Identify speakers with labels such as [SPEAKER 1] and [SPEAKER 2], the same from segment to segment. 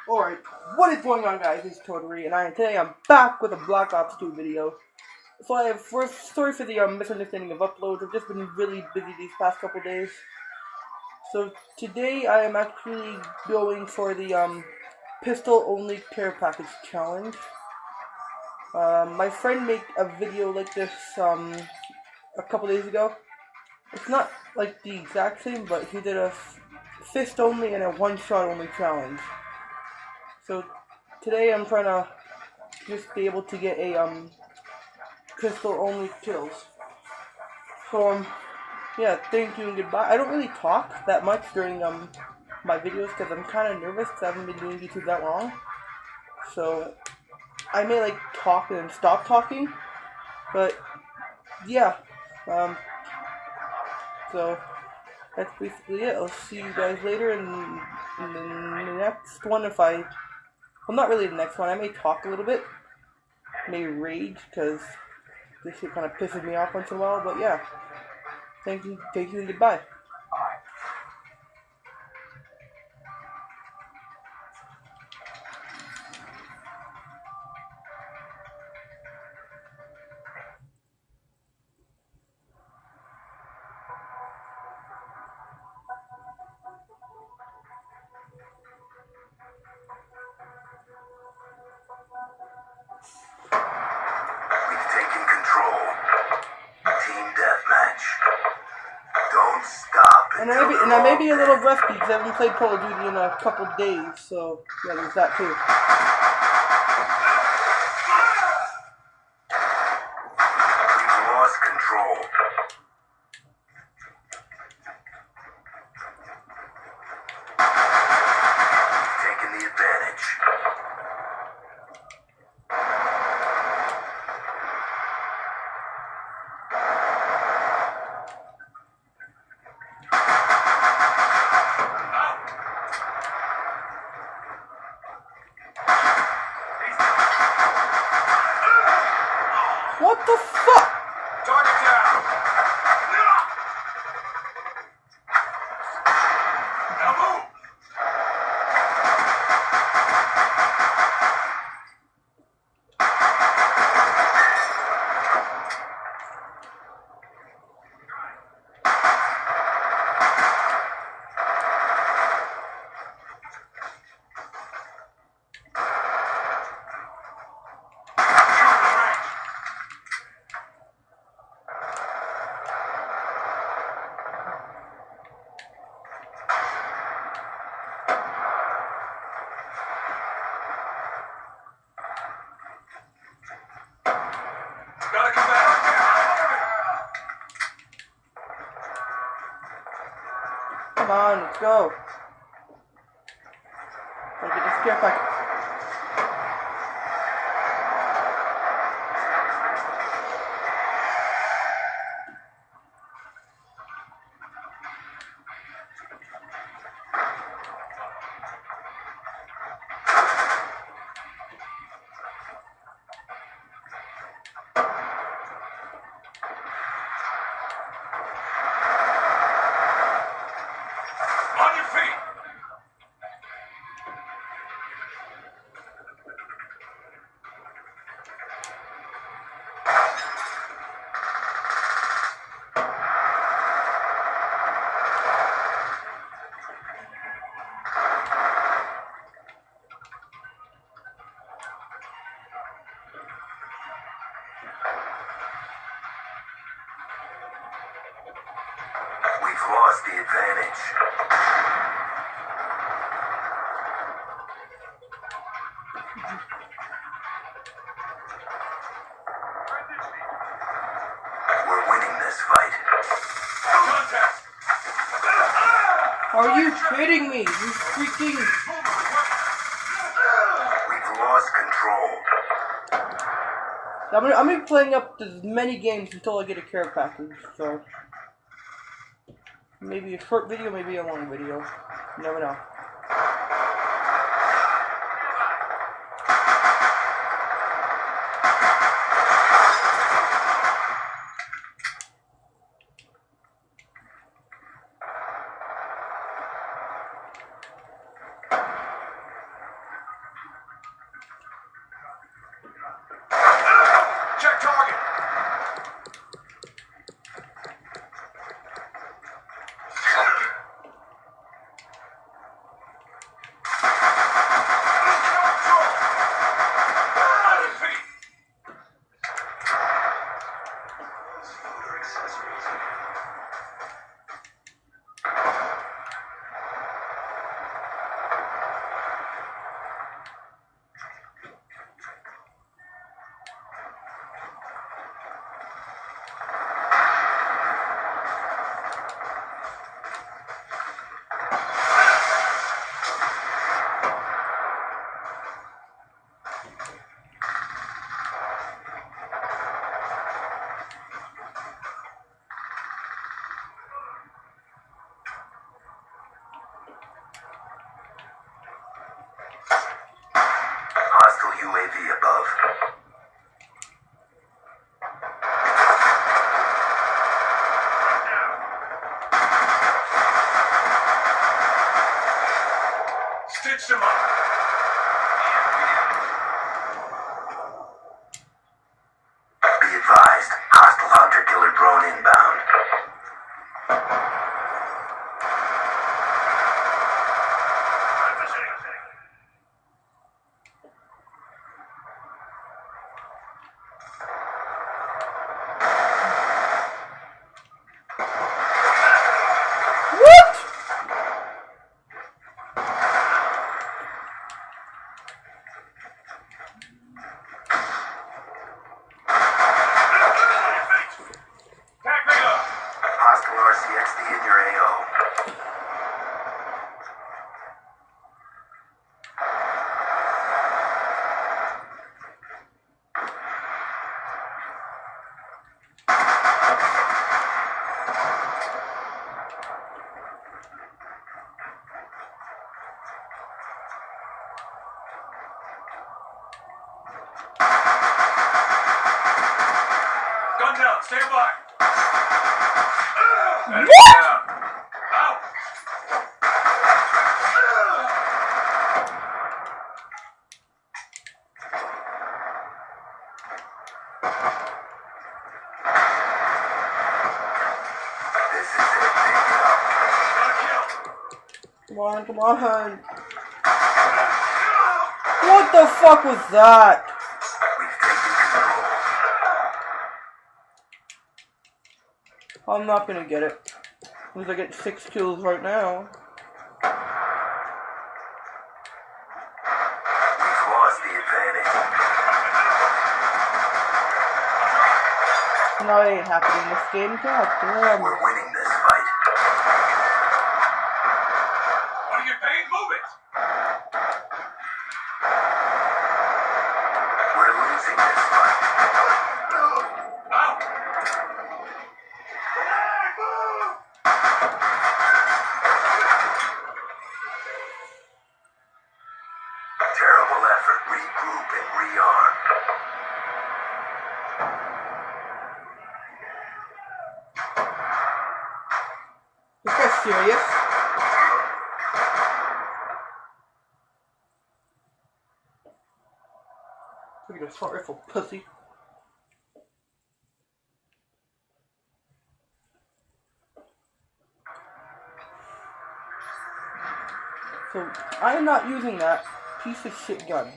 [SPEAKER 1] Alright, what is going on, guys? It's Toadary, and today I'm back with a Black Ops 2 video. So I have sorry for the misunderstanding of uploads. I've just been really busy these past couple days. So today I am actually going for the pistol only care package challenge. My friend made a video like this a couple days ago. It's not like the exact same, but he did a fist only and a one shot only challenge. So today I'm trying to just be able to get a pistol only kills. So yeah, thank you and goodbye. I don't really talk that much during my videos because I'm kind of nervous because I haven't been doing YouTube that long. So I may like talk and then stop talking, but yeah. So that's basically it. I'll see you guys later in the next one well, not really the next one. I may talk a little bit, may rage because this shit kind of pisses me off once in a while. But yeah, thank you, and goodbye.
[SPEAKER 2] We've taken control. Team deathmatch. Don't stop.
[SPEAKER 1] And I may be a little rusty because I haven't played Call of Duty in a couple days, so yeah, there's that too.
[SPEAKER 2] We've lost control. We've taken the advantage.
[SPEAKER 1] What the fuck?
[SPEAKER 2] Target down. Now move. Gotta come back.
[SPEAKER 1] Come on, let's go. Gotta get this care package.
[SPEAKER 2] On your feet. We've lost the advantage. We're winning this fight. Contact!
[SPEAKER 1] Are you kidding me? You freaking...
[SPEAKER 2] We've lost control.
[SPEAKER 1] I'm gonna be playing up as many games until I get a care package, so... Maybe a short video, maybe a long video. You never know.
[SPEAKER 2] Hostile UAV above. Stitched him up. Be advised, hostile hunter-killer drone inbound.
[SPEAKER 1] What?
[SPEAKER 2] Hostile RCXD in your AO. Gun down, stand by. Enemy down. Out. This is it, pick it up.
[SPEAKER 1] Come on, come on. What the fuck was that?
[SPEAKER 2] We've taken control.
[SPEAKER 1] I'm not gonna get it. Because I get 6 kills right now.
[SPEAKER 2] We've lost the advantage.
[SPEAKER 1] No, it ain't happening this game. God damn.
[SPEAKER 2] We're winning this fight. Want to get paid? Move it! We're losing this fight. Out! Terrible effort. Regroup and rearm.
[SPEAKER 1] This guy's serious. Look at this rifle, pussy. So, I am not using that piece of shit gun.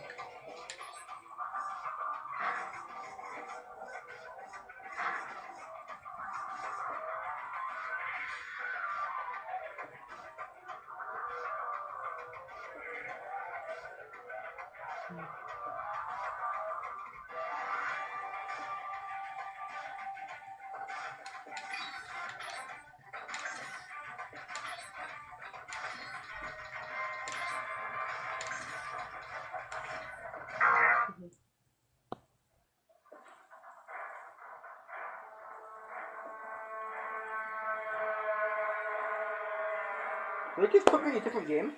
[SPEAKER 1] Did they just put me in a different game?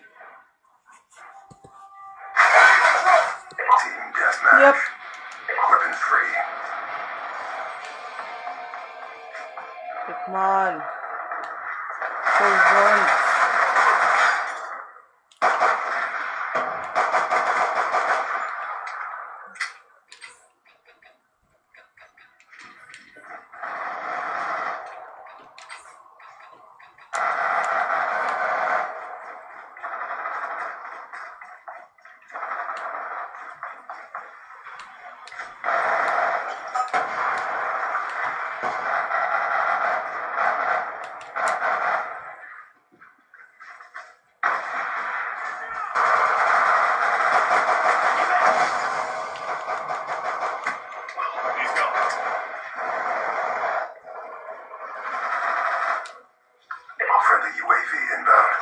[SPEAKER 2] Team deathmatch.
[SPEAKER 1] Yep.
[SPEAKER 2] Weapons free.
[SPEAKER 1] Come on. So once.
[SPEAKER 2] Friendly UAV inbound.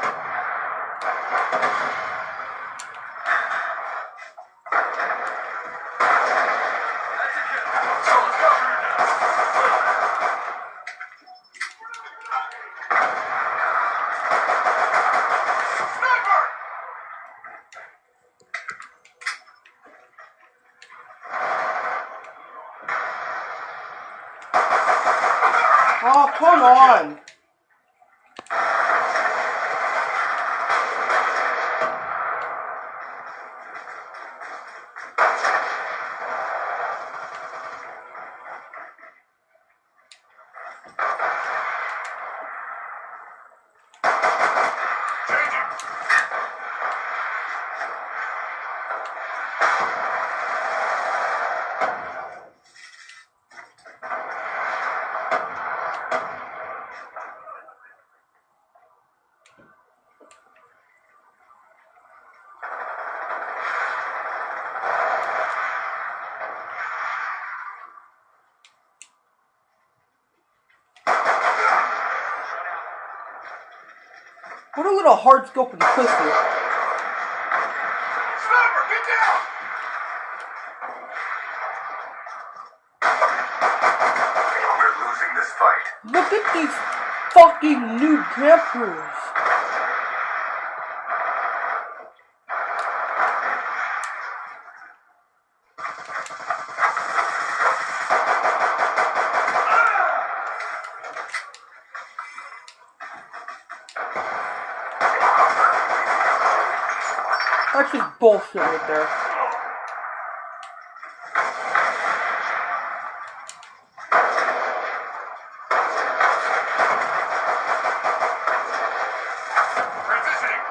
[SPEAKER 1] Oh, come on! What a little hard scope and twister.
[SPEAKER 2] Sniper, get down! We're losing this fight.
[SPEAKER 1] Look at these fucking new campers. That's just bullshit right there.
[SPEAKER 2] Transitioning.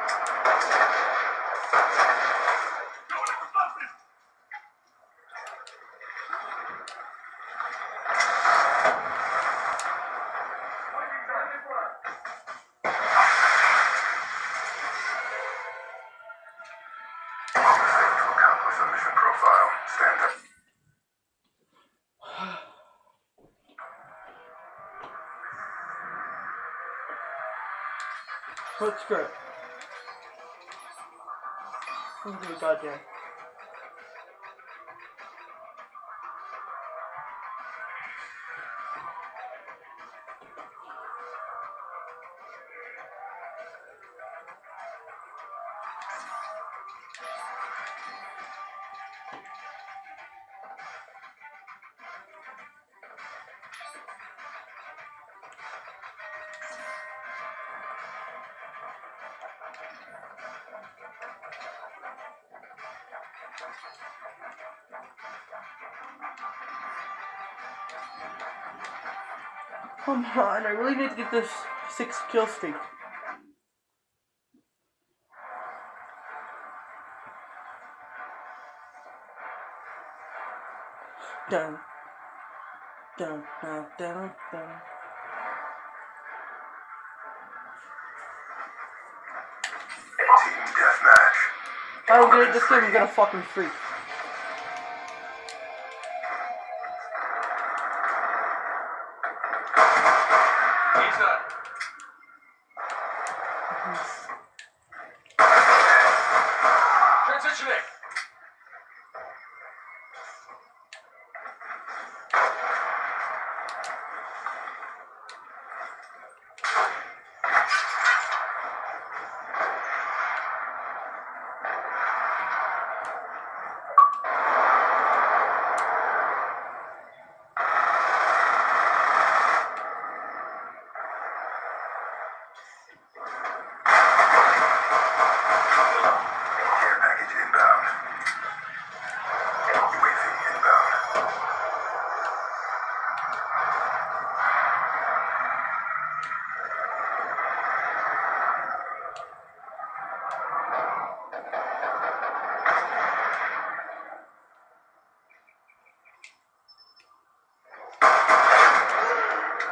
[SPEAKER 2] Accomplish the mission profile. Stand up.
[SPEAKER 1] What script? Okay, goddamn. Come on, I really need to get this 6 kill streak. Dun. Dun, dun, dun, dun.
[SPEAKER 2] Team deathmatch.
[SPEAKER 1] If I don't get it this game, I'm gonna fucking freak.
[SPEAKER 2] Transitioning. Care package inbound. UAV inbound.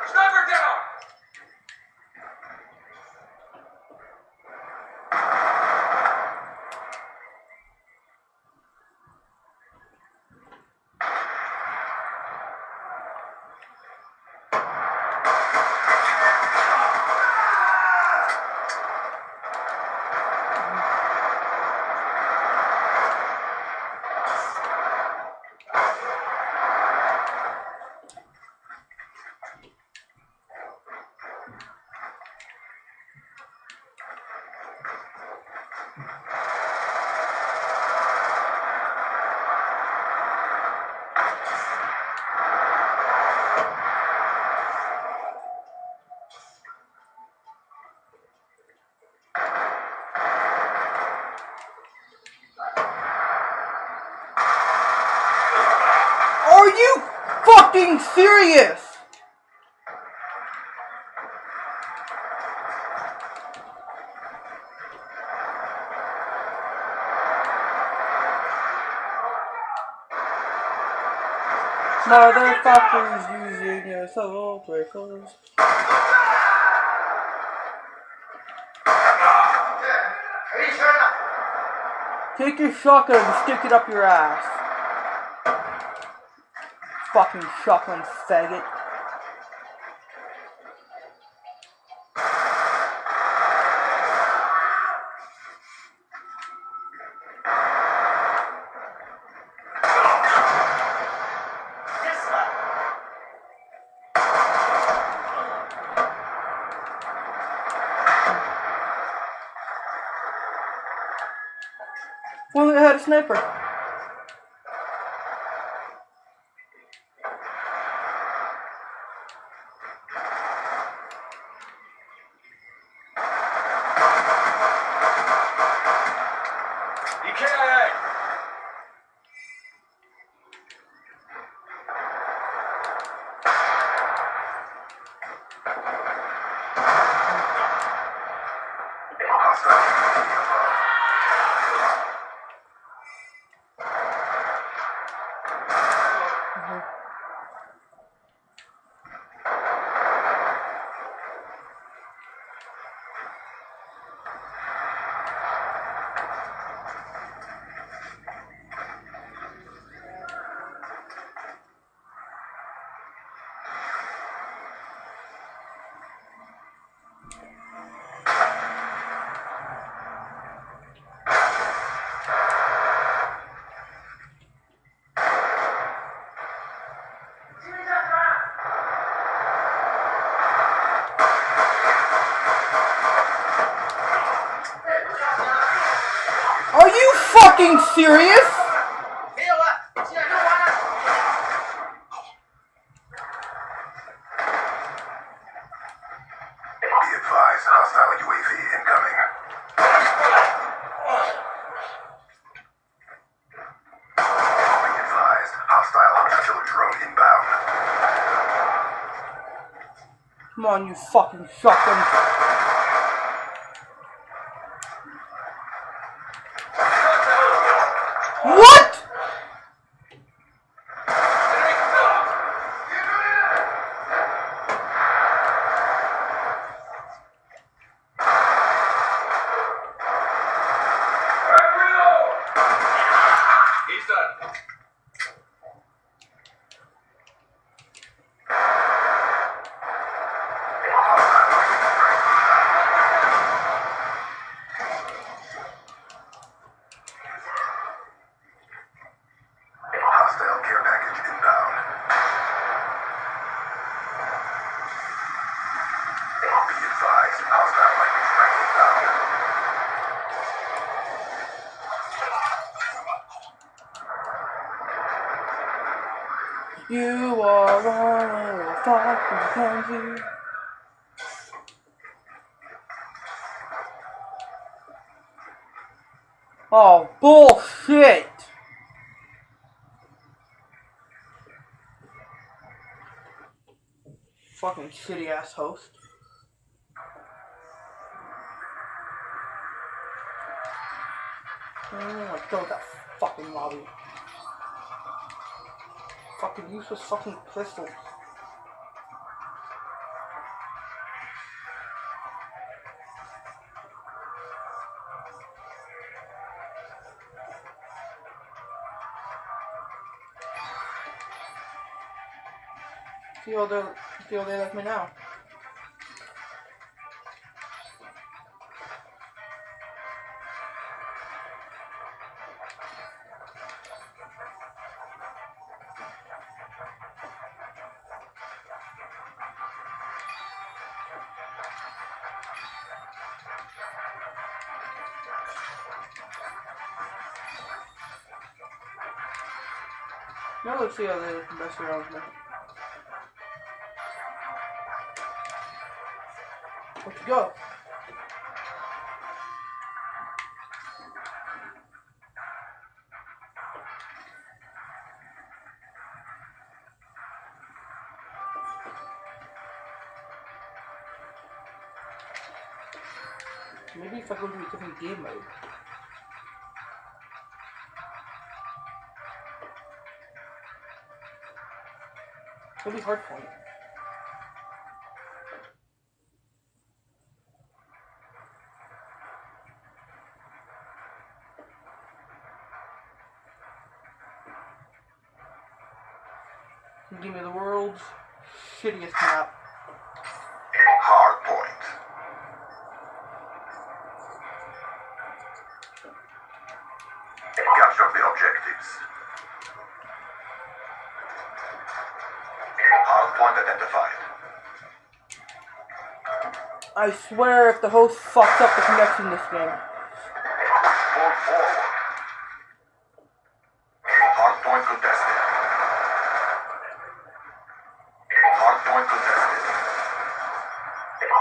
[SPEAKER 2] Sniper down!
[SPEAKER 1] you fucking serious? Motherfuckers using your soul breakers. Take your shotgun and stick it up your ass. Fucking shotgun faggot. Well, they had a sniper.
[SPEAKER 2] EKIA!
[SPEAKER 1] Are you fucking serious?
[SPEAKER 2] Be advised, hostile UAV incoming. Be advised, hostile artillery drone inbound.
[SPEAKER 1] Come on, you fucking shotgun. What?
[SPEAKER 2] He's done. Hostile care package inbound. Be advised, hostile lightning strike inbound.
[SPEAKER 1] You are on a fucking pansy. Oh, bullshit! Fucking shitty ass host. I killed that fucking lobby. Fucking useless fucking pistol. See how they like me now. Now let's see how they look best around me. Let's go. Maybe if I go to a different game mode. Maybe Hardpoint. Give me the world's shittiest map.
[SPEAKER 2] Hardpoint. Capture the objectives. Hardpoint identified.
[SPEAKER 1] I swear if the host fucks up the connection this game.
[SPEAKER 2] Move forward. Hardpoint contested. Hardpoint contested.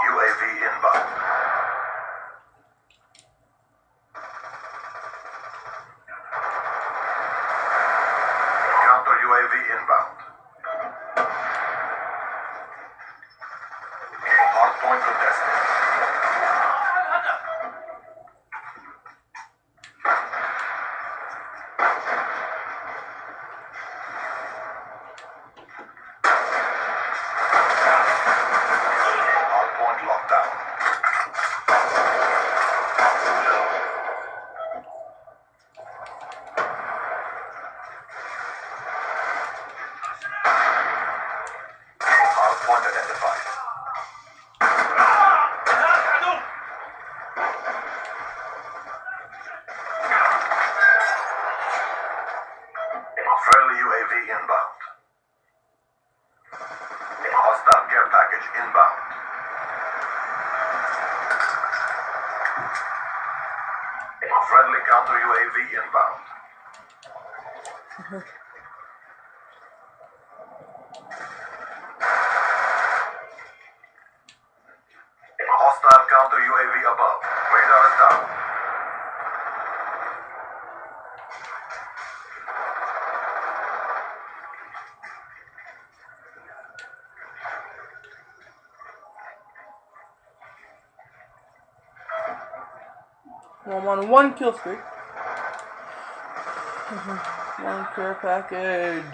[SPEAKER 2] UAV inbound. Counter UAV inbound. Hardpoint contested. Hardpoint locked down. Hardpoint identified. Friendly UAV inbound. Hostile care package inbound. Friendly counter UAV inbound. Hostile counter UAV above. Radar is down.
[SPEAKER 1] Well, I'm on one kill streak. One care package.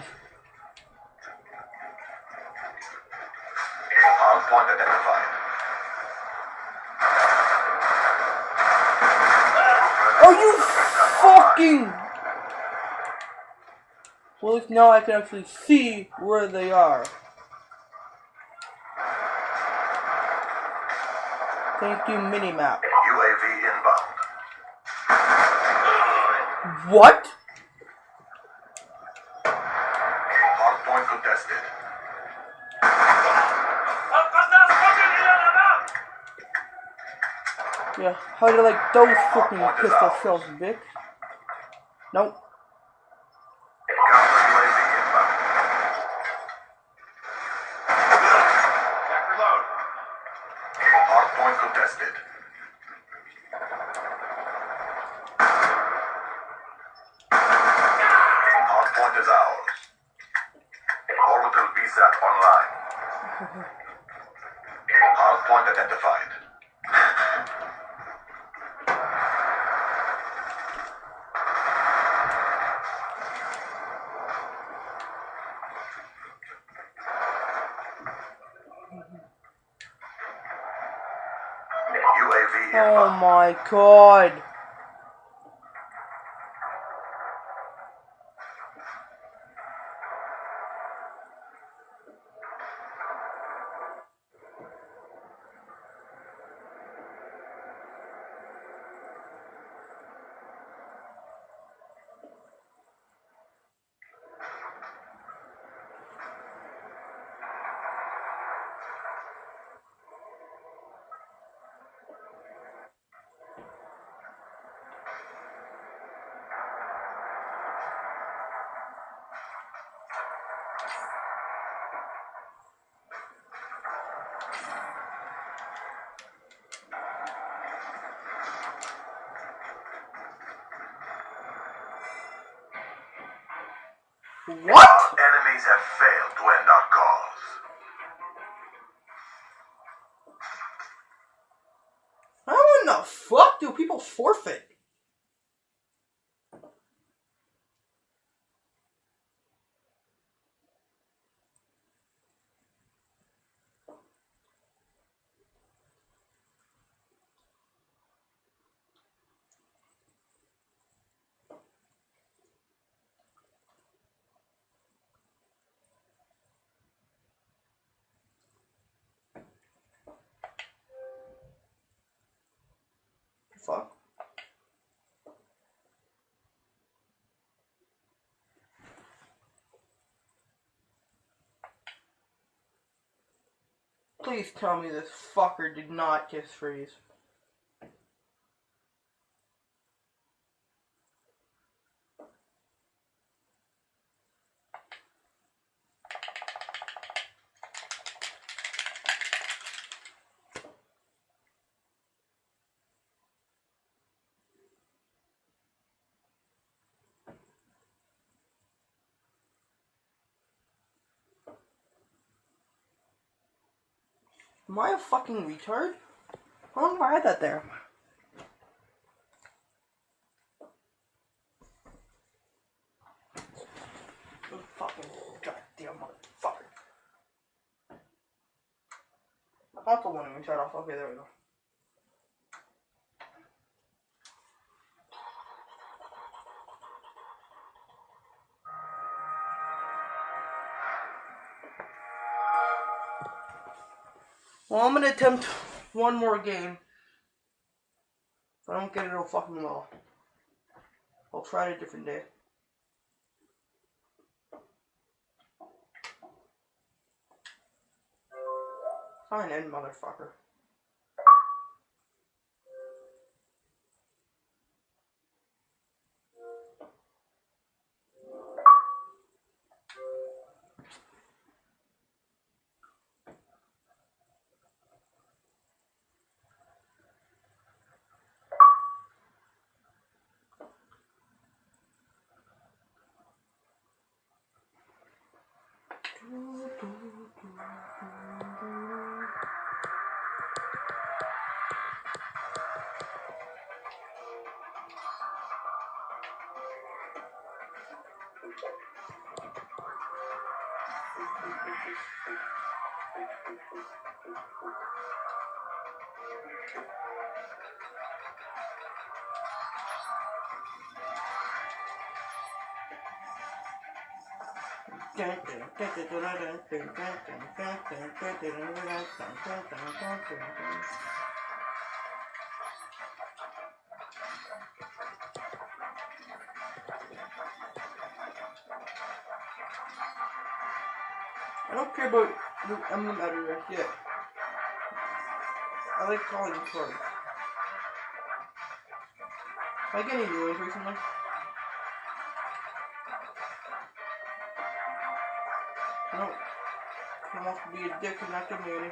[SPEAKER 2] Hardpoint identified.
[SPEAKER 1] Are you fucking? Well, at least now I can actually see where they are. Thank you, minimap.
[SPEAKER 2] UAV inbound.
[SPEAKER 1] What?
[SPEAKER 2] Hardpoint contested.
[SPEAKER 1] Yeah, how do you like those fucking pistol shells, Vic? Nope.
[SPEAKER 2] Counter UAV inbound. Reload. Hardpoint contested. Hardpoint is ours. Orbital VSAT online. Hardpoint identified. UAV
[SPEAKER 1] Oh
[SPEAKER 2] inbound.
[SPEAKER 1] my god. What?
[SPEAKER 2] Enemies have failed to end our cause.
[SPEAKER 1] How in the fuck? Fuck. Please tell me this fucker did not kiss freeze. Am I a fucking retard? How long have I had that there? You fucking goddamn motherfucker. My console won't even shut off. Okay, there we go. Well, I'm gonna attempt one more game. If I don't get it, it'll fucking well. I'll try it a different day. Sign in, motherfucker. I don't care about the emblem editor yet. I like calling cards. Like any new ones recently. No. I want to be a dick and not give me any.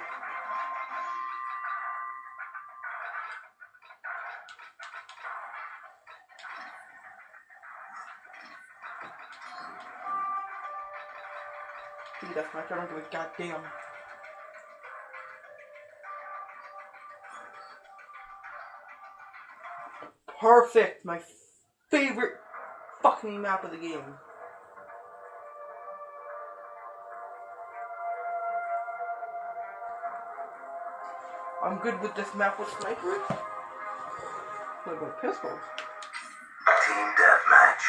[SPEAKER 1] Dude, that's my turn. I don't give a goddamn. Perfect! My favorite fucking map of the game. I'm good with this map with snipers. What about pistols?
[SPEAKER 2] Team deathmatch.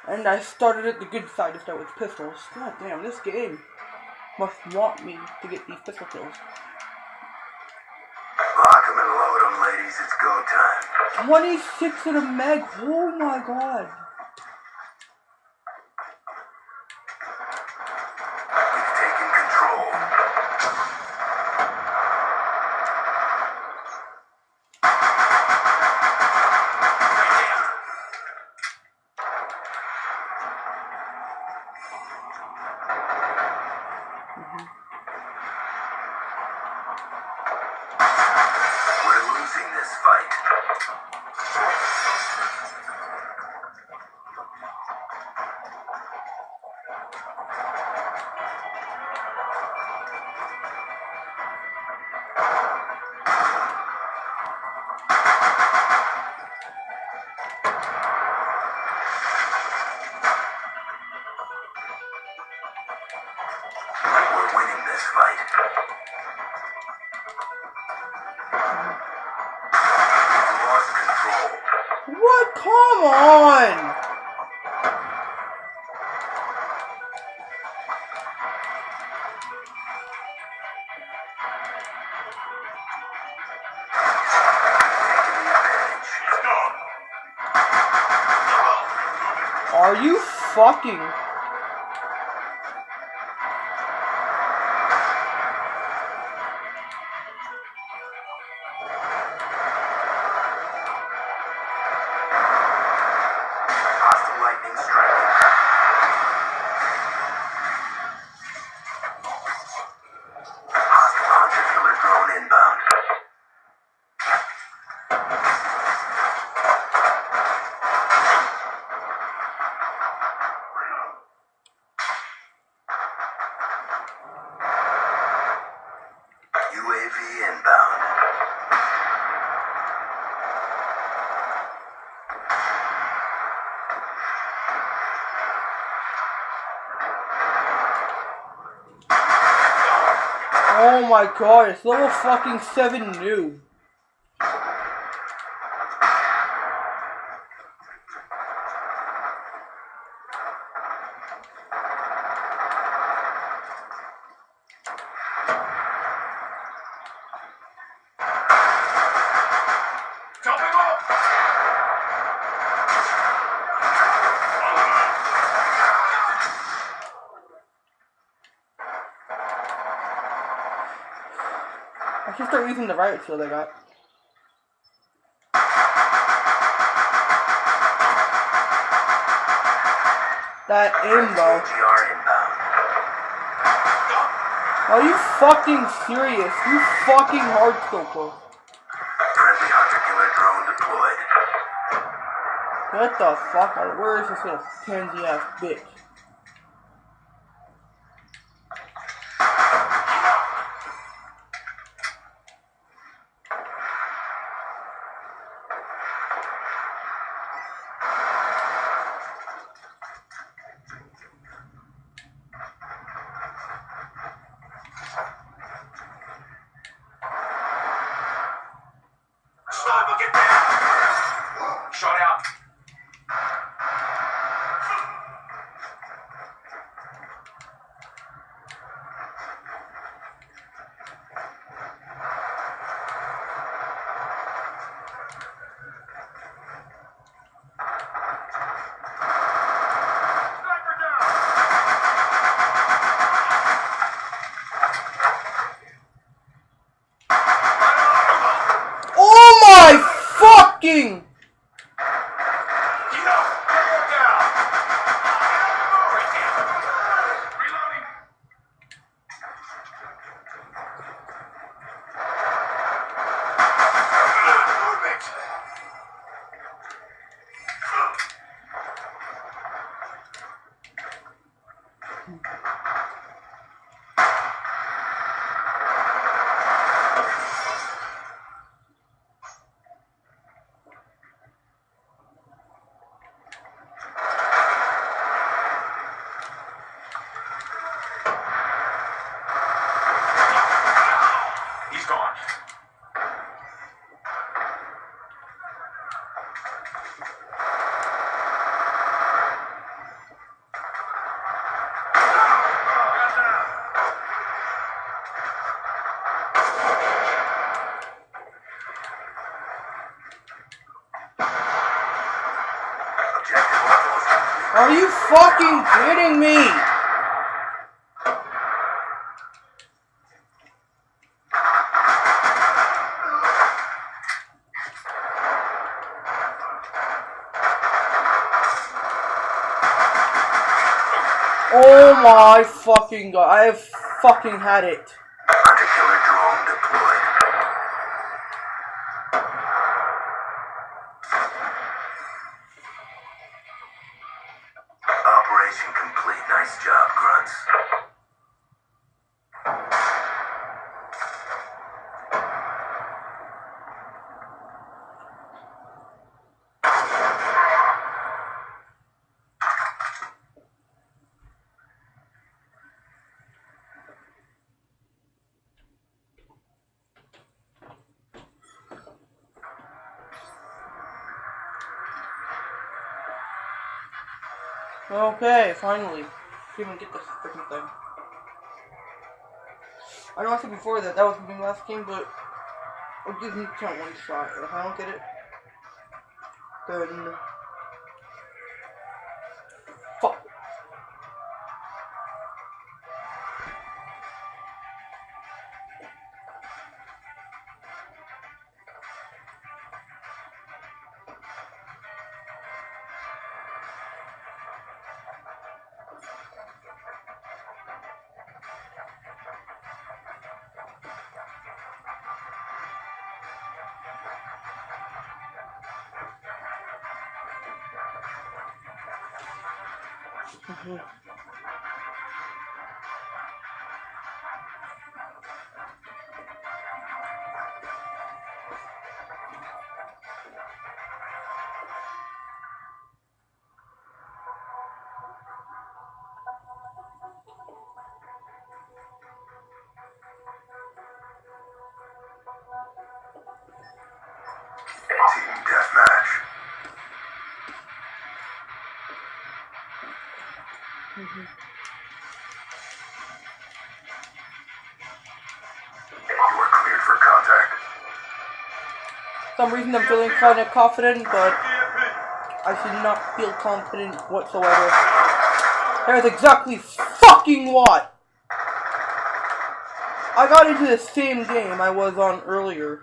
[SPEAKER 1] And I started at the good side to start with pistols. God damn, this game must want me to get these pistol kills.
[SPEAKER 2] Lock 'em and load 'em, ladies. It's go time.
[SPEAKER 1] 26 in a meg. Oh my god.
[SPEAKER 2] We've taken control. We're losing this fight. We're winning this fight. We've lost control.
[SPEAKER 1] What? Are you fucking...
[SPEAKER 2] Hostile lightning strike. Hostile hunter-killer drone inbound. UAV inbound.
[SPEAKER 1] Oh my god, it's level fucking 7 new.
[SPEAKER 2] Jumping off!
[SPEAKER 1] I should start using the riot shield I got. That ammo.
[SPEAKER 2] GR inbound.
[SPEAKER 1] Are you fucking serious? You fucking hardstopper.
[SPEAKER 2] Friendly hunter-killer drone deployed.
[SPEAKER 1] Get the fuck out of where is this little pansy ass bitch?
[SPEAKER 2] Sniper, get there! Shot out. Sniper down!
[SPEAKER 1] Oh my fucking!
[SPEAKER 2] Get up! Get down! Reloading! Movement! He's gone. Objective levels complete.
[SPEAKER 1] Are you fucking kidding me? Oh my fucking god, I have fucking had it.
[SPEAKER 2] Hunter-killer drone deployed. Operation complete. Nice job, grunts.
[SPEAKER 1] Okay, finally. Can't even get this freaking thing. I know I said before that was gonna be my last game, but I'll give me count one shot. If I don't get it, then Mhm.
[SPEAKER 2] Team deathmatch. You are cleared for contact.
[SPEAKER 1] For some reason I'm feeling kind of confident, but I should not feel confident whatsoever. There's exactly fucking what! I got into the same game I was on earlier.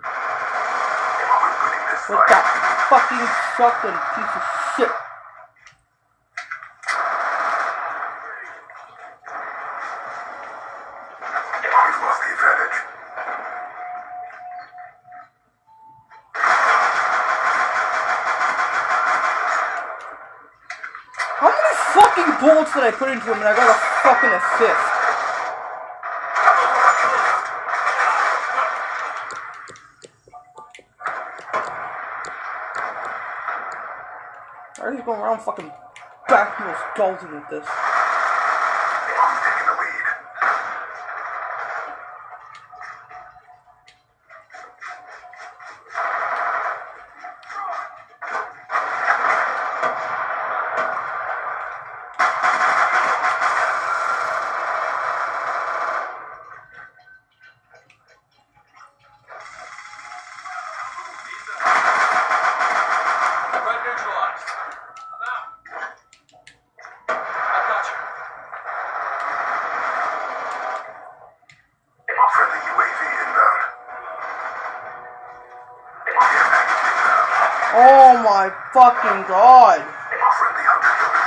[SPEAKER 1] With that fucking shotgun piece of shit.
[SPEAKER 2] We've lost the advantage.
[SPEAKER 1] How many fucking bullets did I put into him and I got a fucking assist? Why are you going around fucking backwards dodging with this?
[SPEAKER 2] Who's taking the lead?
[SPEAKER 3] Threat neutralized. I'm out. I got you.
[SPEAKER 2] Friendly UAV inbound. Care package inbound.
[SPEAKER 1] Oh my fucking god!
[SPEAKER 2] Friendly hunter killer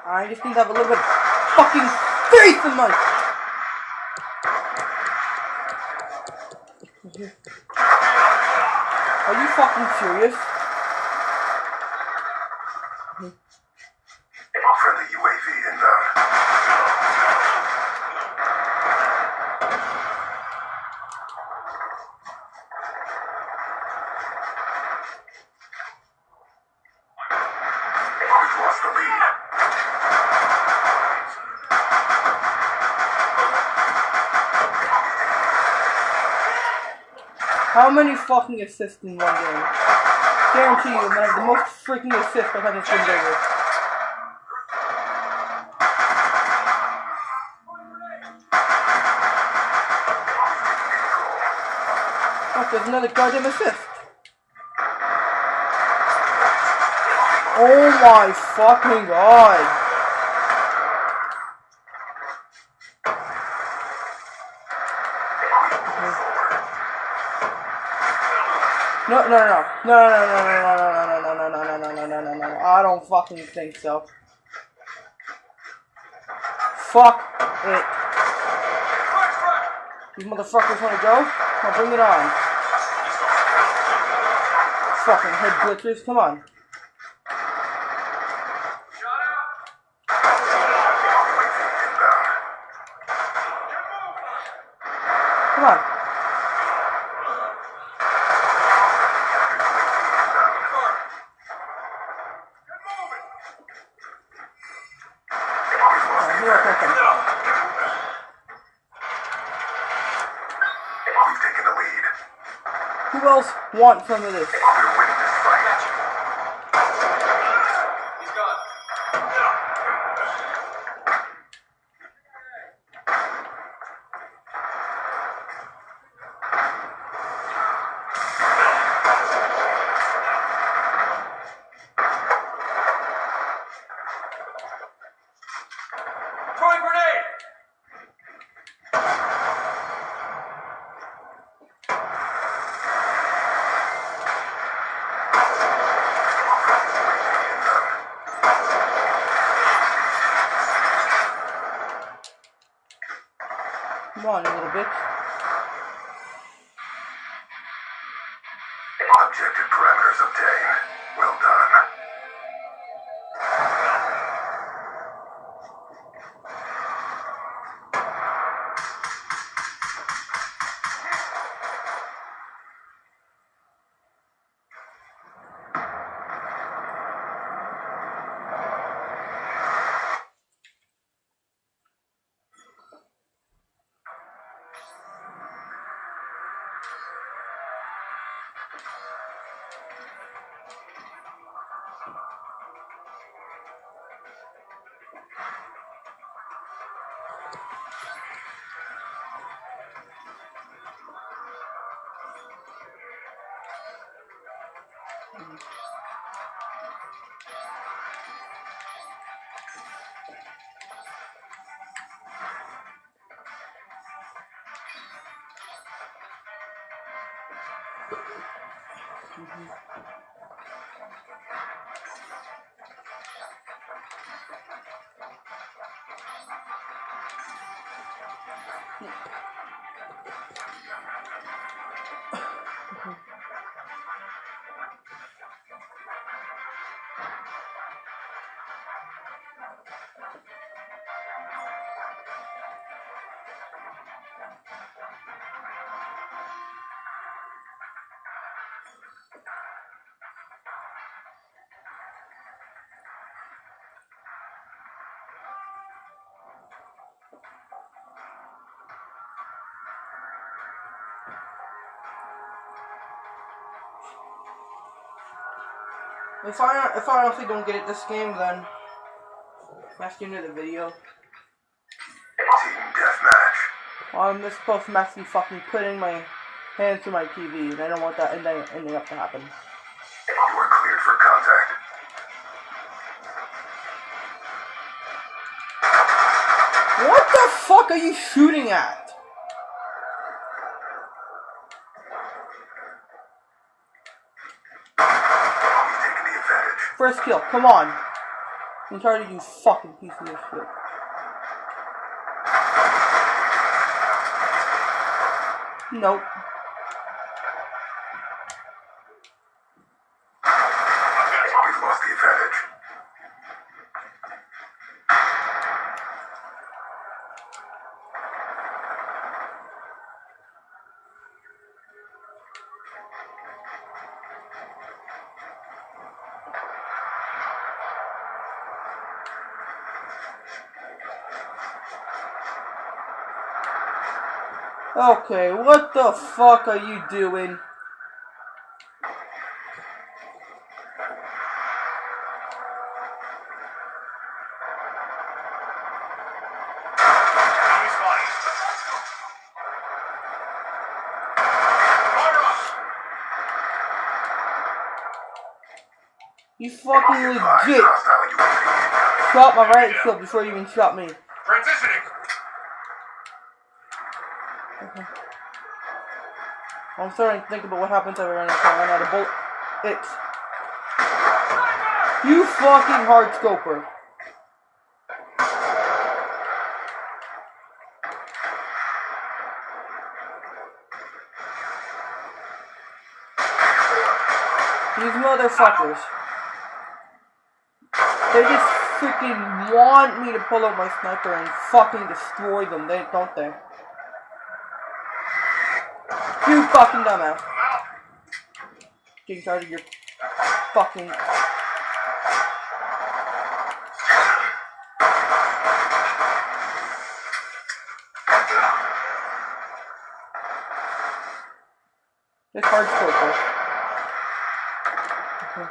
[SPEAKER 1] I just need to have a little bit of fucking faith in my... Are you fucking serious?
[SPEAKER 2] Friendly UAV inbound. We've lost the lead.
[SPEAKER 1] How many fucking assists in one game? Guarantee you, I'm gonna have the most freaking assists I've had this game over. Oh, there's another goddamn assist. Oh my fucking god. No, no, no, no, no, no, no, no, no, no, no, no, no, no, no, no, no, no, I don't fucking think so. Fuck it. These motherfuckers wanna go? Now bring it on. Fucking head glitchers, come on. Come on.
[SPEAKER 2] We've taken the lead.
[SPEAKER 1] Who else wants some of this?
[SPEAKER 2] We're winning this fight.
[SPEAKER 3] He's gone. Throwing grenade!
[SPEAKER 1] Come on, you little bitch.
[SPEAKER 2] Objective parameters obtained. Well done.
[SPEAKER 1] If I honestly don't get it this game, then that's the end of the video.
[SPEAKER 2] Team deathmatch.
[SPEAKER 1] I'm just supposed to actually fucking putting my hand through my TV, and I don't want that ending up to happen.
[SPEAKER 2] You are cleared for contact.
[SPEAKER 1] What the fuck are you shooting at?
[SPEAKER 2] You've taken the advantage.
[SPEAKER 1] First kill, come on. I'm tired of you fucking piece of shit. Nope.
[SPEAKER 2] We've lost the advantage.
[SPEAKER 1] Okay, what the fuck are you doing?
[SPEAKER 3] Enemy spotted. Fire up.
[SPEAKER 1] You fucking legit
[SPEAKER 2] Hostile UAV.
[SPEAKER 1] shot my right foot before you even shot me.
[SPEAKER 3] Transitioning.
[SPEAKER 1] I'm starting to think about what happens if I run out of bullet. You fucking hard scoper. These motherfuckers. They just freaking want me to pull out my sniper and fucking destroy them, don't they? You fucking dumbass. Getting tired of your fucking... This hard scoper. Okay.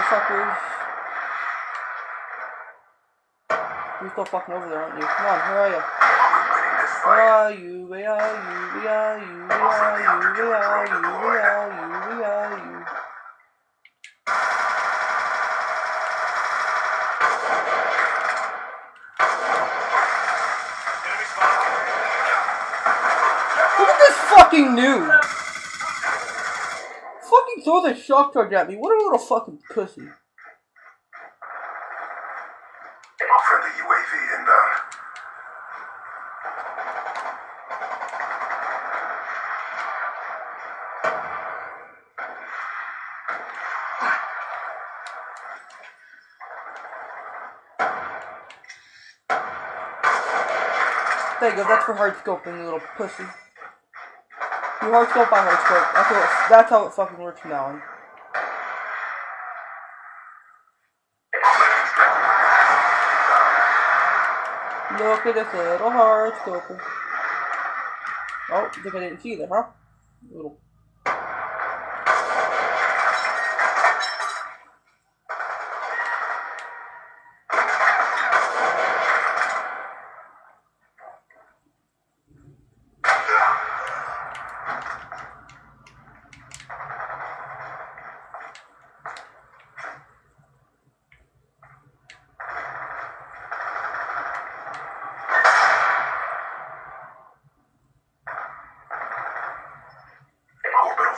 [SPEAKER 1] motherfuckers. You're still fucking over there, aren't you? Come on, where are you? Where are you? Where are you? Where are you? Where are you? Where are you? Where are you? Where are you? Look at this fucking noob! Fucking throw the shock charge at me. What a little fucking pussy.
[SPEAKER 2] Friendly UAV inbound.
[SPEAKER 1] There you go, that's for hard scoping, you little pussy. You hard scope, I hard scope. That's how it fucking works from now on. Look at this little hard scoper. Oh, I think I didn't see that, huh? Little.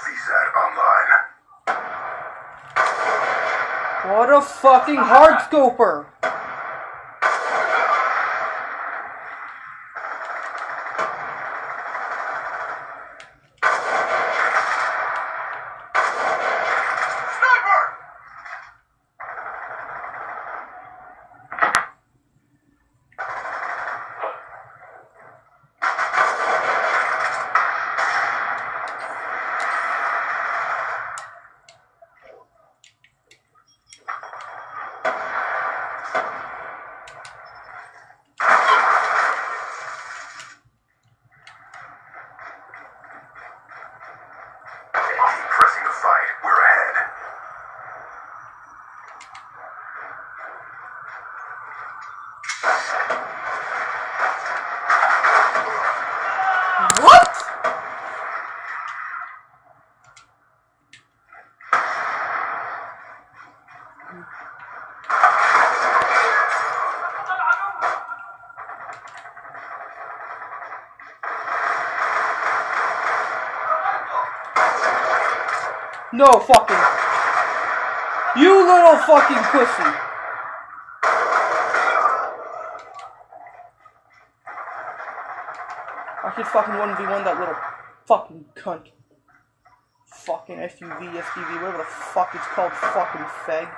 [SPEAKER 2] VSAT online.
[SPEAKER 1] What a fucking hard scoper!
[SPEAKER 2] Pressing the fight. We're ahead.
[SPEAKER 1] What? No fucking. You little fucking pussy. I should fucking 1v1 that little fucking cunt. Fucking SUV, whatever the fuck it's called, fucking fag.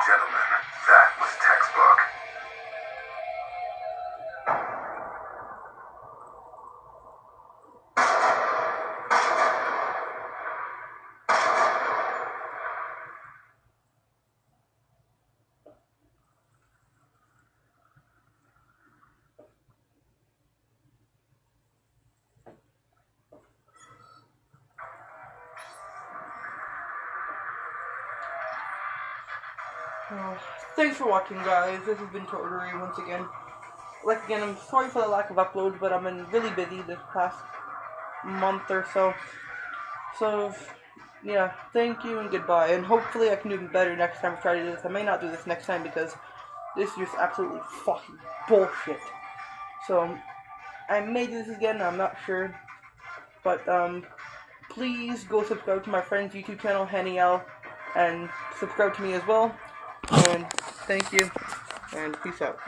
[SPEAKER 2] Gentlemen, that was textbook.
[SPEAKER 1] Thanks for watching, guys. This has been Tortory once again. Like again, I'm sorry for the lack of uploads, but I've been really busy this past month or so. So, yeah, thank you and goodbye. And hopefully I can do better next time I try to do this. I may not do this next time because this is just absolutely fucking bullshit. So, I may do this again, I'm not sure. But, please go subscribe to my friend's YouTube channel, Haniel, and subscribe to me as well. And thank you, and peace out.